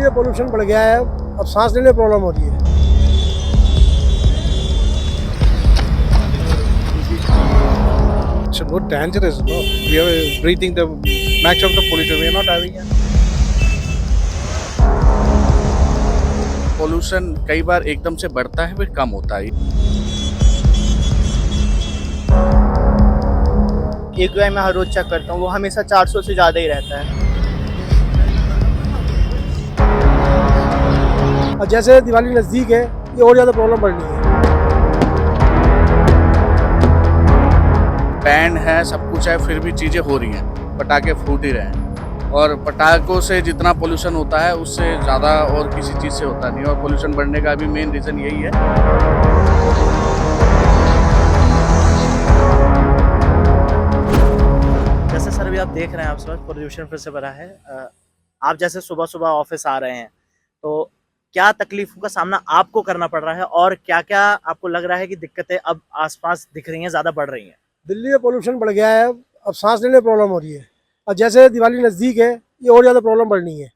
Delhi pollution बढ़ गया है, अब सांस लेने में प्रॉब्लम हो रही है। It's not dangerous, no. We are breathing the max of the pollution. We are not having it. Pollution कई बार एकदम से बढ़ता है फिर कम होता है। AQI मैं हर रोज चेक करता हूँ, वो हमेशा 400 से ज़्यादा ही रहता है। और जैसे दिवाली नज़दीक है, ये और ज़्यादा प्रॉब्लम बढ़ रही है। बैंड है, सब कुछ है, फिर भी चीज़ें हो रही हैं, पटाखे फूट ही रहे हैं। और पटाखों से जितना पोल्यूशन होता है उससे ज़्यादा और किसी चीज़ से होता नहीं। और पोल्यूशन बढ़ने का भी मेन रीज़न यही है। जैसे सर अभी आप देख रहे हैं, आप समझ पोल्यूशन फिर से बढ़ा है। आप जैसे सुबह सुबह ऑफिस आ रहे हैं, तो क्या तकलीफों का सामना आपको करना पड़ रहा है और क्या क्या आपको लग रहा है कि दिक्कतें अब आसपास दिख रही हैं, ज़्यादा बढ़ रही हैं? दिल्ली में पोल्यूशन बढ़ गया है, अब सांस लेने में प्रॉब्लम हो रही है। और जैसे दिवाली नज़दीक है, ये और ज़्यादा प्रॉब्लम बढ़ रही है।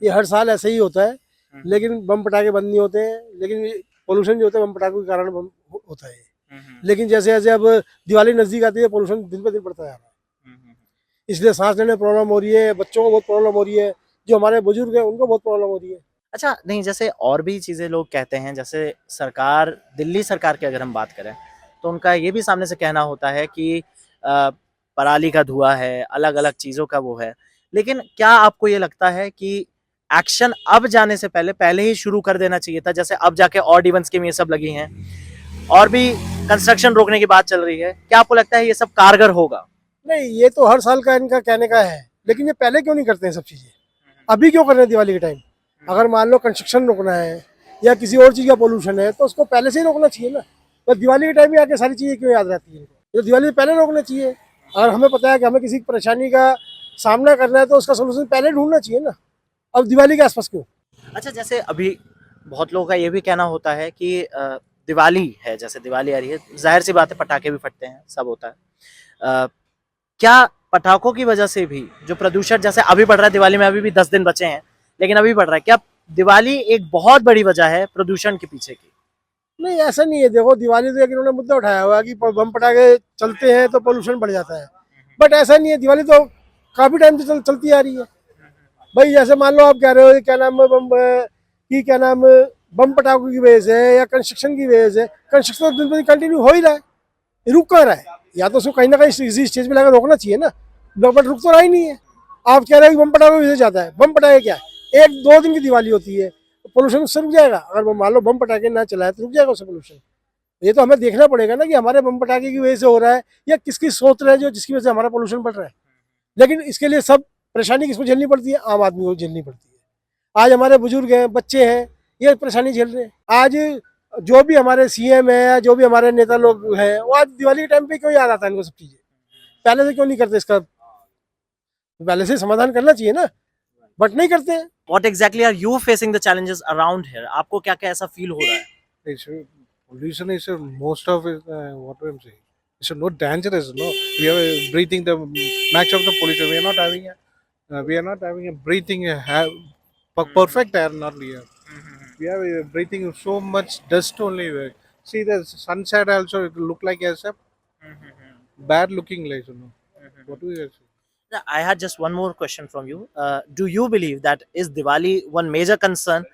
ये हर साल ऐसे ही होता है, लेकिन बम पटाखे बंद नहीं होते हैं। लेकिन पोल्यूशन जो होता है बम पटाखों के कारण बम होता है। लेकिन जैसे जैसे अब दिवाली नज़दीक आती है, पोल्यूशन दिन पर दिन बढ़ता जा रहा है। इसलिए सांस लेने में प्रॉब्लम हो रही है, बच्चों को बहुत प्रॉब्लम हो रही है, जो हमारे बुजुर्ग हैं उनको बहुत प्रॉब्लम हो रही है। अच्छा, नहीं जैसे और भी चीज़ें लोग कहते हैं, जैसे सरकार, दिल्ली सरकार की अगर हम बात करें, तो उनका ये भी सामने से कहना होता है कि पराली का धुआं है, अलग-अलग चीज़ों का वो है। लेकिन क्या आपको ये लगता है कि एक्शन अब जाने से पहले ही शुरू कर देना चाहिए था? जैसे अब जाके ऑड इवन स्कीम ये सब लगी हैं और भी कंस्ट्रक्शन रोकने की बात चल रही है। क्या आपको लगता है ये सब कारगर होगा? नहीं, ये तो हर साल का इनका कहने का है, लेकिन ये पहले क्यों नहीं करते हैं सब चीज़ें? अभी क्यों कर रहे हैं दिवाली के टाइम? अगर मान लो कंस्ट्रक्शन रोकना है या किसी और चीज़ का पोल्यूशन है, तो उसको पहले से ही रोकना चाहिए ना। तो दिवाली के टाइम में आके सारी चीज़ें क्यों याद रहती है इनको? तो दिवाली से पहले रोकना चाहिए। अगर हमें पता है कि हमें किसी परेशानी का सामना करना है, तो उसका सोल्यूशन पहले ढूंढना चाहिए ना। अब दिवाली के आसपास क्यों? अच्छा, जैसे अभी बहुत लोगों का ये भी कहना होता है कि दिवाली है, जैसे दिवाली आ रही है, ज़ाहिर सी बात है पटाखे भी फटते हैं, सब होता है। क्या पटाखों की वजह से भी जो प्रदूषण जैसे अभी बढ़ रहा है, दिवाली में अभी भी 10 दिन बचे हैं, लेकिन अभी बढ़ रहा है, क्या दिवाली एक बहुत बड़ी वजह है प्रदूषण के पीछे की? नहीं, ऐसा नहीं है। देखो, दिवाली तो एक इन्होंने मुद्दा उठाया हुआ है कि बम पटाखे चलते हैं तो पोल्यूशन बढ़ जाता है, बट ऐसा नहीं है। दिवाली तो काफ़ी टाइम से चलती आ रही है भाई। जैसे मान लो आप कह रहे हो क्या नाम क्या नाम बम पटाखों की वजह से या कंस्ट्रक्शन की वजह से, कंस्ट्रक्शन तो दिन पर दिन कंटिन्यू हो ही रहा है, रुक कहाँ रहा है? या तो उसको कहीं ना कहीं इसी स्टेज पे लाकर रोकना चाहिए ना, बट रुक तो रहा ही नहीं है। आप कह रहे हो कि बम पटाखों की वजह से जाता है, बम पटाखे क्या है, 1-2 दिन की दिवाली होती है, पोल्यूशन उससे रुक जाएगा? अगर मान लो बम पटाखे ना चलाए तो रुक जाएगा उससे पोल्यूशन? ये तो हमें देखना पड़ेगा ना कि हमारे बम पटाखे की वजह से हो रहा है या किसकी सोच रहे हैं जो जिसकी वजह से हमारा पोल्यूशन बढ़ रहा है। लेकिन इसके लिए सब परेशानी किसको झेलनी पड़ती है? आम आदमी को झेलनी पड़ती है। आज हमारे बुजुर्ग हैं, बच्चे हैं, ये परेशानी झेल रहे हैं। आज जो भी हमारे CM है या जो भी हमारे नेता लोग हैं, वो आज दिवाली के टाइम पे क्यों याद आता है इनको सब चीजें? पहले से क्यों नहीं करते इसका? पहले से समाधान करना चाहिए ना, बट नहीं करते हैं। What exactly are you facing the challenges around here? आपको क्या क्या ऐसा फील हो रहा है? It's, pollution is most of it. What I'm saying, it's not dangerous, no. We are breathing the max of the pollution. We are not having a, we are not having a breathing perfect air, not here. We are breathing so much dust only. See the sunset also it look like as a bad looking like, you know. What do you say? I had just one more question from you. Do you believe that is Diwali one major concern,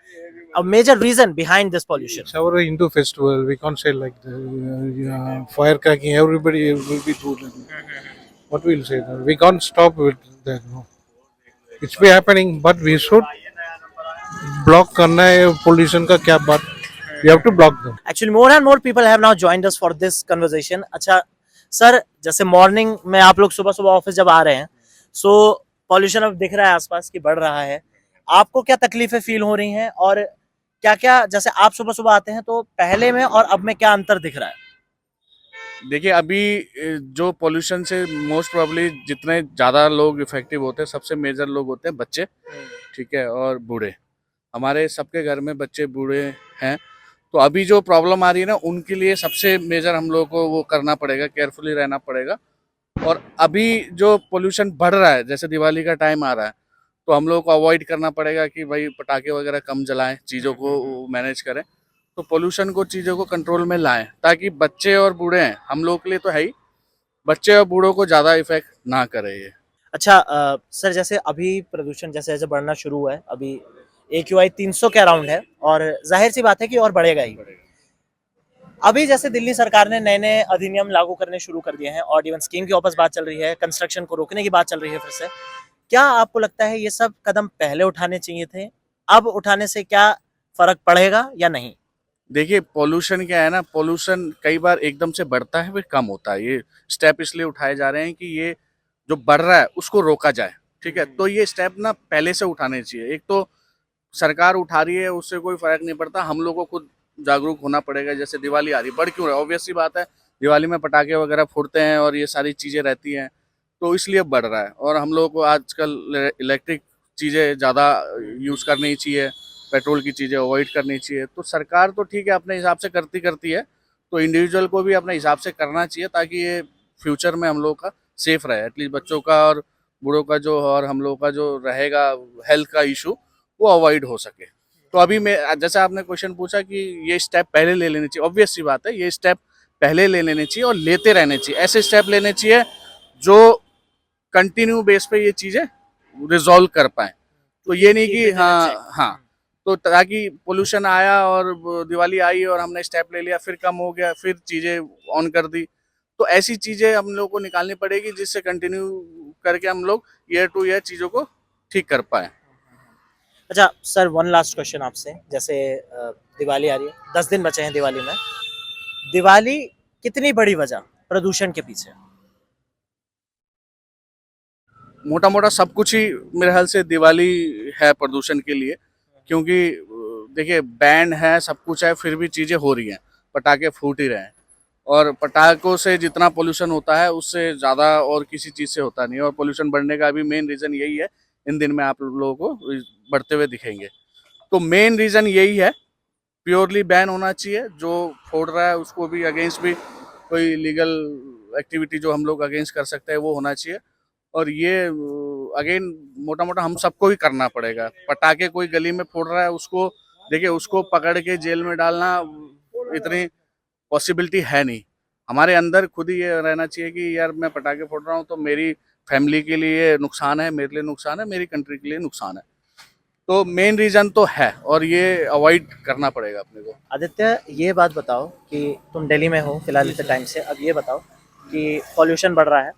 a major reason behind this pollution? It's our Hindu festival. We can't say like the firecracking. Everybody will be doing. What we'll say? We can't stop with that. No, it's be happening, but we should block करना है pollution का क्या बात? We have to block them. Actually, more and more people have now joined us for this conversation. अच्छा sir, जैसे morning में आप लोग सुबह सुबह ऑफिस जब आ रहे हैं, सो पॉल्यूशन अब दिख रहा है आसपास की बढ़ रहा है, आपको क्या तकलीफें फील हो रही हैं और क्या क्या, जैसे आप सुबह सुबह आते हैं तो पहले में और अब में क्या अंतर दिख रहा है? देखिए, अभी जो पोल्यूशन से मोस्ट प्रोबेबली जितने ज़्यादा लोग इफेक्टिव होते हैं, सबसे मेजर लोग होते हैं बच्चे, ठीक है, और बूढ़े। हमारे सबके घर में बच्चे बूढ़े हैं, तो अभी जो प्रॉब्लम आ रही है ना, उनके लिए सबसे मेजर हम लोगों को वो करना पड़ेगा, केयरफुली रहना पड़ेगा। और अभी जो पोल्यूशन बढ़ रहा है, जैसे दिवाली का टाइम आ रहा है, तो हम लोगों को अवॉइड करना पड़ेगा कि भाई पटाखे वगैरह कम जलाएं, चीज़ों को मैनेज करें, तो पोल्यूशन को, चीज़ों को कंट्रोल में लाएं, ताकि बच्चे और बूढ़े हैं, हम लोग के लिए तो है ही, बच्चे और बूढ़ों को ज़्यादा इफेक्ट ना करे ये। अच्छा सर, जैसे अभी प्रदूषण जैसे जैसे बढ़ना शुरू हुआ है, अभी AQI 300 के अराउंड है और जाहिर सी बात है कि और बढ़ेगा ही। अभी जैसे दिल्ली सरकार ने नए नए अधिनियम लागू करने शुरू कर दिए हैं, ऑड इवन स्कीम की वापस बात चल रही है, कंस्ट्रक्शन को रोकने की बात चल रही है फिर से। क्या आपको लगता है ये सब कदम पहले उठाने चाहिए थे? अब उठाने से क्या फर्क पड़ेगा या नहीं? देखिए पोल्यूशन क्या है ना, पोल्यूशन कई बार एकदम से बढ़ता है फिर कम होता है। ये स्टेप इसलिए उठाए जा रहे हैं कि ये जो बढ़ रहा है उसको रोका जाए, ठीक है। तो ये स्टेप ना पहले से उठाने चाहिए। एक तो सरकार उठा रही है, उससे कोई फर्क नहीं पड़ता, हम लोगों को खुद जागरूक होना पड़ेगा। जैसे दिवाली आ रही, बढ़ क्यों रहा है? ऑब्वियस सी बात है, दिवाली में पटाखे वगैरह फोड़ते हैं और ये सारी चीज़ें रहती हैं, तो इसलिए बढ़ रहा है। और हम लोगों को आजकल इलेक्ट्रिक चीज़ें ज़्यादा यूज़ करनी चाहिए, पेट्रोल की चीज़ें अवॉइड करनी चाहिए। तो सरकार तो ठीक है अपने हिसाब से करती है, तो इंडिविजुअल को भी अपने हिसाब से करना चाहिए, ताकि ये फ्यूचर में हम लोगों का सेफ रहे, एटलीस्ट बच्चों का और बूढ़ों का जो, और हम लोगों का जो रहेगा हेल्थ का इशू, वो अवॉइड हो सके। तो अभी मैं, जैसे आपने क्वेश्चन पूछा कि ये स्टेप पहले ले लेने चाहिए, ऑब्वियस सी बात है, ये स्टेप पहले ले लेने चाहिए और लेते रहने चाहिए। ऐसे स्टेप लेने चाहिए जो कंटिन्यू बेस पे ये चीज़ें रिजॉल्व कर पाए। तो ये नहीं कि हाँ, तो ताकि पोल्यूशन आया और दिवाली आई और हमने स्टेप ले लिया, फिर कम हो गया, फिर चीज़ें ऑन कर दी। तो ऐसी चीज़ें हम लोग को निकालनी पड़ेगी जिससे कंटिन्यू करके हम लोग ईयर टू ईयर चीज़ों को ठीक कर पाए। अच्छा सर, वन लास्ट क्वेश्चन आपसे। जैसे दिवाली आ रही है, 10 दिन बचे हैं दिवाली में। दिवाली कितनी बड़ी वजह प्रदूषण के पीछे? मोटा मोटा सब कुछ ही मेरे ख्याल से दिवाली है प्रदूषण के लिए, क्योंकि देखिए बैंड है, सब कुछ है, फिर भी चीज़ें हो रही हैं, पटाखे फूट ही रहे हैं। और पटाखों से जितना पोल्यूशन होता है उससे ज़्यादा और किसी चीज़ से होता नहीं है। और पोल्यूशन बढ़ने का भी मेन रीज़न यही है, इन दिन में आप लोगों को बढ़ते हुए दिखेंगे। तो मेन रीज़न यही है, प्योरली बैन होना चाहिए। जो फोड़ रहा है उसको भी अगेंस्ट भी कोई लीगल एक्टिविटी जो हम लोग अगेंस्ट कर सकते हैं वो होना चाहिए। और ये अगेन मोटा मोटा हम सबको ही करना पड़ेगा। पटाखे कोई गली में फोड़ रहा है, उसको देखिए, उसको पकड़ के जेल में डालना इतनी पॉसिबिलिटी है नहीं। हमारे अंदर खुद ही ये रहना चाहिए कि यार मैं पटाखे फोड़ रहा हूँ तो मेरी फैमिली के लिए नुकसान है, मेरे लिए नुकसान है, मेरी कंट्री के लिए नुकसान है। तो मेन रीज़न तो है और ये अवॉइड करना पड़ेगा अपने को। आदित्य, ये बात बताओ कि तुम दिल्ली में हो फिलहाल इतने टाइम से, अब ये बताओ कि पॉल्यूशन बढ़ रहा है,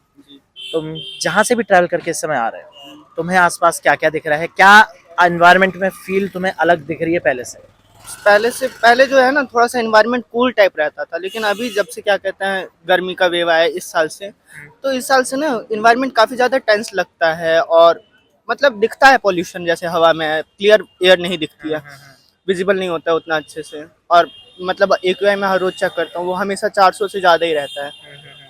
तुम जहाँ से भी ट्रैवल करके इस समय आ रहे हो, तुम्हें आसपास क्या क्या दिख रहा है? क्या एनवायरनमेंट में फील तुम्हें अलग दिख रही है पहले से? पहले जो है ना, थोड़ा सा एनवायरनमेंट कूल टाइप रहता था, लेकिन अभी जब से क्या कहते हैं गर्मी का वेव आया इस साल से, तो इस साल से ना एनवायरनमेंट काफ़ी ज़्यादा टेंस लगता है। और मतलब दिखता है पॉल्यूशन, जैसे हवा में क्लियर एयर नहीं दिखती है, विजिबल नहीं होता है उतना अच्छे से। और मतलब AQI में हर रोज़ चेक करता हूँ, वो हमेशा 400 से ज़्यादा ही रहता है,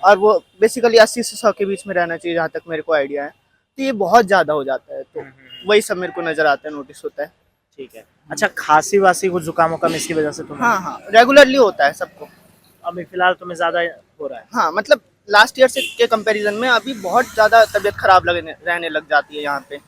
और वो बेसिकली 80 से 100 के बीच में रहना चाहिए, जहाँ तक मेरे को आइडिया है। तो ये बहुत ज़्यादा हो जाता है, तो वही सब मेरे को नज़र आता है, नोटिस होता है। ठीक है। अच्छा, खांसी वासी कुछ जुकाम वुकाम इसकी वजह से तुम्हें? हाँ, रेगुलरली होता है सबको। अभी फिलहाल तुम्हें ज्यादा हो रहा है? हाँ, मतलब लास्ट ईयर से के कंपैरिजन में अभी बहुत ज़्यादा तबीयत खराब रहने लग जाती है यहाँ पे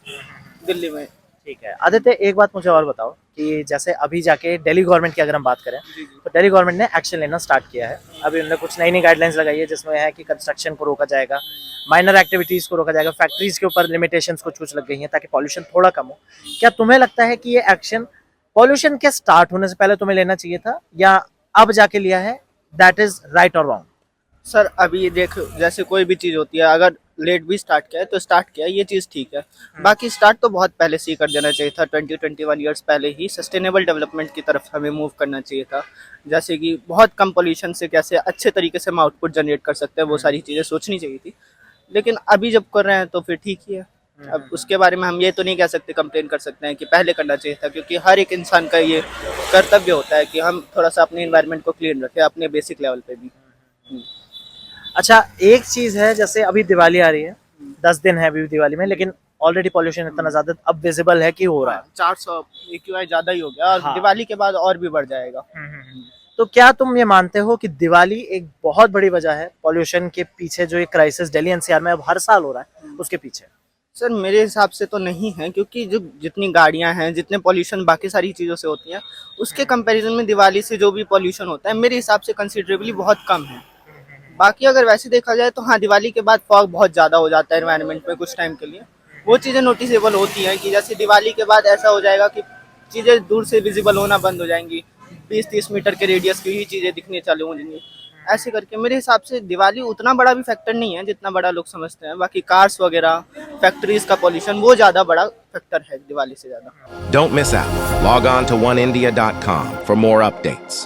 दिल्ली में। ठीक है। आदित्य, एक बात मुझे और बताओ कि जैसे अभी जाके दिल्ली गवर्नमेंट की अगर हम बात करें, तो दिल्ली गवर्नमेंट ने एक्शन लेना स्टार्ट किया है। अभी उन्होंने कुछ नई नई गाइडलाइंस लगाई है, जिसमें है कि कंस्ट्रक्शन को रोका जाएगा, माइनर एक्टिविटीज़ को रोका जाएगा, फैक्ट्रीज के ऊपर लिमिटेशंस को कुछ लग गई हैं ताकि पॉल्यूशन थोड़ा कम हो। क्या तुम्हें लगता है कि ये एक्शन पॉल्यूशन के स्टार्ट होने से पहले तुम्हें लेना चाहिए था, या अब जाके लिया है? दैट इज राइट और रॉन्ग? सर अभी देखो, जैसे कोई भी चीज़ होती है, अगर लेट भी स्टार्ट किया है तो स्टार्ट किया है, ये चीज़ ठीक है। बाकी स्टार्ट तो बहुत पहले से ही कर देना चाहिए था, 20-21 ईयर्स पहले ही सस्टेनेबल डेवलपमेंट की तरफ हमें मूव करना चाहिए था। जैसे कि बहुत कम पोल्यूशन से कैसे अच्छे तरीके से हम आउटपुट जनरेट कर सकते हैं, वो सारी चीज़ें सोचनी चाहिए थी। लेकिन अभी जब कर रहे हैं तो फिर ठीक ही है। अब उसके बारे में हम ये तो नहीं कह सकते, कंप्लेन कर सकते हैं कि पहले करना चाहिए था, क्योंकि हर एक इंसान का ये कर्तव्य होता है कि हम थोड़ा सा अपने इन्वायरमेंट को क्लीन रखें, अपने बेसिक लेवल पे भी। अच्छा, एक चीज है, जैसे अभी दिवाली आ रही है, 10 दिन है अभी दिवाली में, लेकिन ऑलरेडी पॉल्यूशन इतना ज्यादा अब विजिबल है कि हो रहा है। 400 AQI ज़्यादा ही हो गया, और हाँ। दिवाली के बाद और भी बढ़ जाएगा। तो क्या तुम ये मानते हो कि दिवाली एक बहुत बड़ी वजह है पॉल्यूशन के पीछे, जो एक क्राइसिस दिल्ली NCR में अब हर साल हो रहा है उसके पीछे? सर मेरे हिसाब से तो नहीं है, क्योंकि जो जितनी गाड़ियां हैं, जितने पॉल्यूशन बाकी सारी चीज़ों से होती हैं, उसके कंपैरिजन में दिवाली से जो भी पॉल्यूशन होता है मेरे हिसाब से कंसिडरेबली बहुत कम है। बाकी अगर वैसे देखा जाए तो हाँ, दिवाली के बाद फॉग बहुत ज़्यादा हो जाता है एनवायरनमेंट में कुछ टाइम के लिए। वो चीज़ें नोटिसेबल होती हैं कि जैसे दिवाली के बाद ऐसा हो जाएगा कि चीज़ें दूर से विजिबल होना बंद हो जाएंगी, 20-30 मीटर के रेडियस की ही चीज़ें दिखने चालू हो जाएंगी। ऐसे करके मेरे हिसाब से दिवाली उतना बड़ा भी फैक्टर नहीं है जितना बड़ा लोग समझते हैं। बाकी कार्स वगैरह, फैक्ट्रीज का पॉल्यूशन, वो ज़्यादा बड़ा फैक्टर है दिवाली से ज़्यादा। Don't miss out. Log on to oneindia.com for more updates.